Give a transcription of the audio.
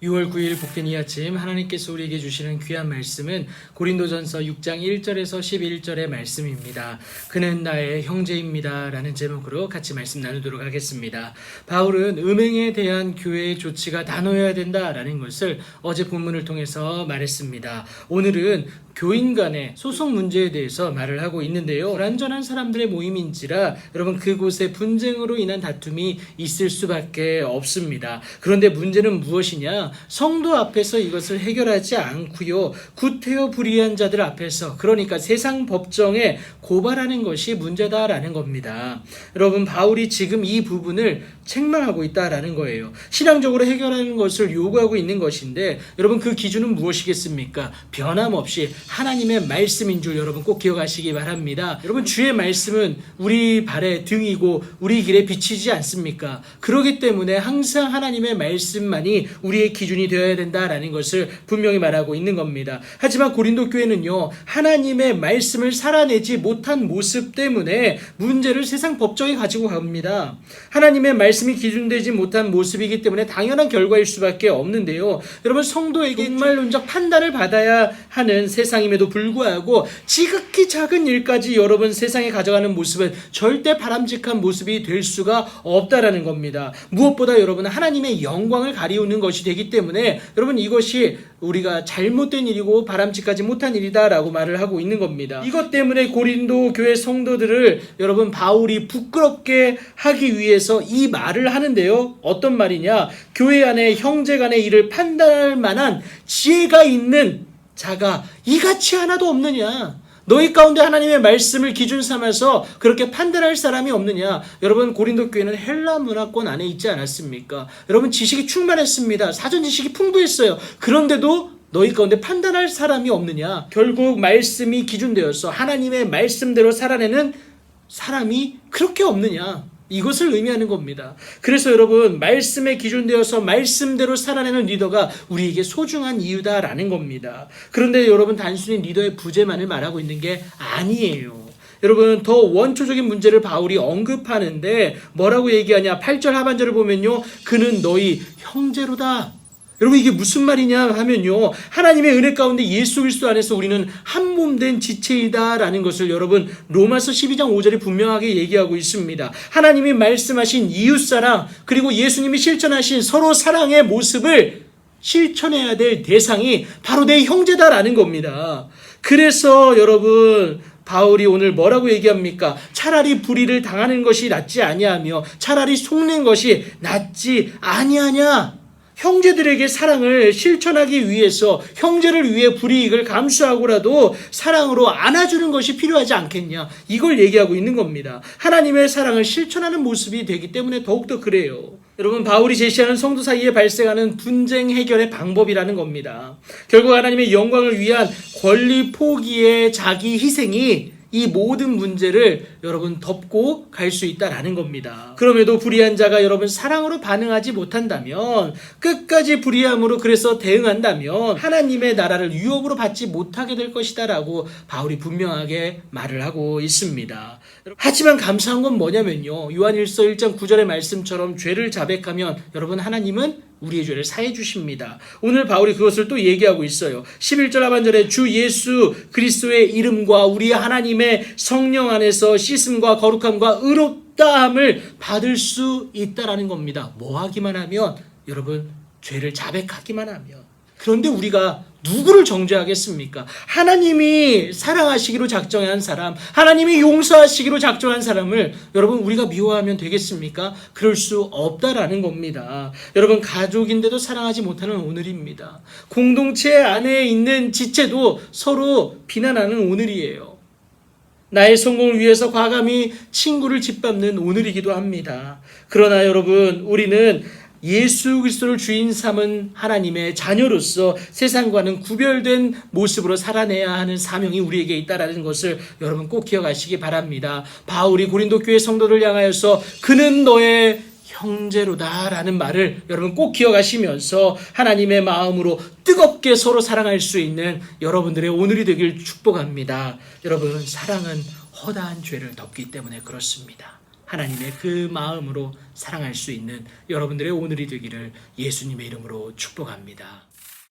6월 9일 복된 이 아침 하나님께서 우리에게 주시는 귀한 말씀은 고린도전서 6장 1절에서 11절의 말씀입니다. 그는 나의 형제입니다 라는 제목으로 같이 말씀 나누도록 하겠습니다. 바울은 음행에 대한 교회의 조치가 단호해야 된다라는 것을 어제 본문을 통해서 말했습니다. 오늘은 교인 간의 소송 문제에 대해서 말을 하고 있는데요. 불완전한 사람들의 모임인지라 여러분 그곳에 분쟁으로 인한 다툼이 있을 수밖에 없습니다. 그런데 문제는 무엇이냐? 성도 앞에서 이것을 해결하지 않고요. 구태여 불의한 자들 앞에서, 그러니까 세상 법정에 고발하는 것이 문제다라는 겁니다. 여러분, 바울이 지금 이 부분을 책망하고 있다라는 거예요. 신앙적으로 해결하는 것을 요구하고 있는 것인데 여러분 그 기준은 무엇이겠습니까? 변함없이 하나님의 말씀인 줄 여러분 꼭 기억하시기 바랍니다. 여러분, 주의 말씀은 우리 발의 등이고 우리 길에 비치지 않습니까? 그렇기 때문에 항상 하나님의 말씀만이 우리의 기준이 되어야 된다라는 것을 분명히 말하고 있는 겁니다. 하지만 고린도 교회는요, 하나님의 말씀을 살아내지 못한 모습 때문에 문제를 세상 법정에 가지고 갑니다. 하나님의 말씀이 기준되지 못한 모습이기 때문에 당연한 결과일 수밖에 없는데요. 여러분, 성도에게 종말론적 판단을 받아야 하는 세상임에도 불구하고 지극히 작은 일까지 여러분 세상에 가져가는 모습은 절대 바람직한 모습이 될 수가 없다라는 겁니다. 무엇보다 여러분 하나님의 영광을 가리우는 것이 되기 때문에 여러분 이것이 우리가 잘못된 일이고 바람직하지 못한 일이다라고 말을 하고 있는 겁니다. 이것 때문에 고린도 교회 성도들을 여러분 바울이 부끄럽게 하기 위해서 이 말을 하는데요. 어떤 말이냐? 교회 안에 형제 간의 일을 판단할 만한 지혜가 있는 자가 이같이 하나도 없느냐? 너희 가운데 하나님의 말씀을 기준 삼아서 그렇게 판단할 사람이 없느냐? 여러분, 고린도 교회는 헬라 문화권 안에 있지 않았습니까? 여러분, 지식이 충만했습니다. 사전 지식이 풍부했어요. 그런데도 너희 가운데 판단할 사람이 없느냐? 결국 말씀이 기준되어서 하나님의 말씀대로 살아내는 사람이 그렇게 없느냐? 이것을 의미하는 겁니다. 그래서 여러분, 말씀에 기준되어서 말씀대로 살아내는 리더가 우리에게 소중한 이유다라는 겁니다. 그런데 여러분, 단순히 리더의 부재만을 말하고 있는 게 아니에요. 여러분, 더 원초적인 문제를 바울이 언급하는데 뭐라고 얘기하냐? 8절 하반절을 보면요, 그는 너희 형제로다. 여러분, 이게 무슨 말이냐 하면요, 하나님의 은혜 가운데 예수 그리스도 안에서 우리는 한 몸 된 지체이다라는 것을 여러분 로마서 12장 5절에 분명하게 얘기하고 있습니다. 하나님이 말씀하신 이웃사랑, 그리고 예수님이 실천하신 서로 사랑의 모습을 실천해야 될 대상이 바로 내 형제다라는 겁니다. 그래서 여러분, 바울이 오늘 뭐라고 얘기합니까? 차라리 불의를 당하는 것이 낫지 아니하며 차라리 속는 것이 낫지 아니하냐? 형제들에게 사랑을 실천하기 위해서 형제를 위해 불이익을 감수하고라도 사랑으로 안아주는 것이 필요하지 않겠냐? 이걸 얘기하고 있는 겁니다. 하나님의 사랑을 실천하는 모습이 되기 때문에 더욱더 그래요. 여러분, 바울이 제시하는 성도 사이에 발생하는 분쟁 해결의 방법이라는 겁니다. 결국 하나님의 영광을 위한 권리 포기의 자기 희생이 이 모든 문제를 여러분 덮고 갈 수 있다라는 겁니다. 그럼에도 불의한 자가 여러분 사랑으로 반응하지 못한다면, 끝까지 불의함으로 그래서 대응한다면 하나님의 나라를 유업으로 받지 못하게 될 것이다라고 바울이 분명하게 말을 하고 있습니다. 하지만 감사한 건 뭐냐면요, 요한일서 1장 9절의 말씀처럼 죄를 자백하면 여러분 하나님은 우리의 죄를 사해 주십니다. 오늘 바울이 그것을 또 얘기하고 있어요. 11절 하반절에 주 예수 그리스도의 이름과 우리 하나님의 성령 안에서 씻음과 거룩함과 의롭다함을 받을 수 있다라는 겁니다. 뭐 하기만 하면? 여러분, 죄를 자백하기만 하면. 그런데 우리가 누구를 정죄하겠습니까? 하나님이 사랑하시기로 작정한 사람, 하나님이 용서하시기로 작정한 사람을 여러분 우리가 미워하면 되겠습니까? 그럴 수 없다라는 겁니다. 여러분, 가족인데도 사랑하지 못하는 오늘입니다. 공동체 안에 있는 지체도 서로 비난하는 오늘이에요. 나의 성공을 위해서 과감히 친구를 짓밟는 오늘이기도 합니다. 그러나 여러분, 우리는 예수 그리스도를 주인 삼은 하나님의 자녀로서 세상과는 구별된 모습으로 살아내야 하는 사명이 우리에게 있다는 것을 여러분 꼭 기억하시기 바랍니다. 바울이 고린도 교회 성도를 향하여서 그는 너의 형제로다라는 말을 여러분 꼭 기억하시면서 하나님의 마음으로 뜨겁게 서로 사랑할 수 있는 여러분들의 오늘이 되길 축복합니다. 여러분, 사랑은 허다한 죄를 덮기 때문에 그렇습니다. 하나님의 그 마음으로 사랑할 수 있는 여러분들의 오늘이 되기를 예수님의 이름으로 축복합니다.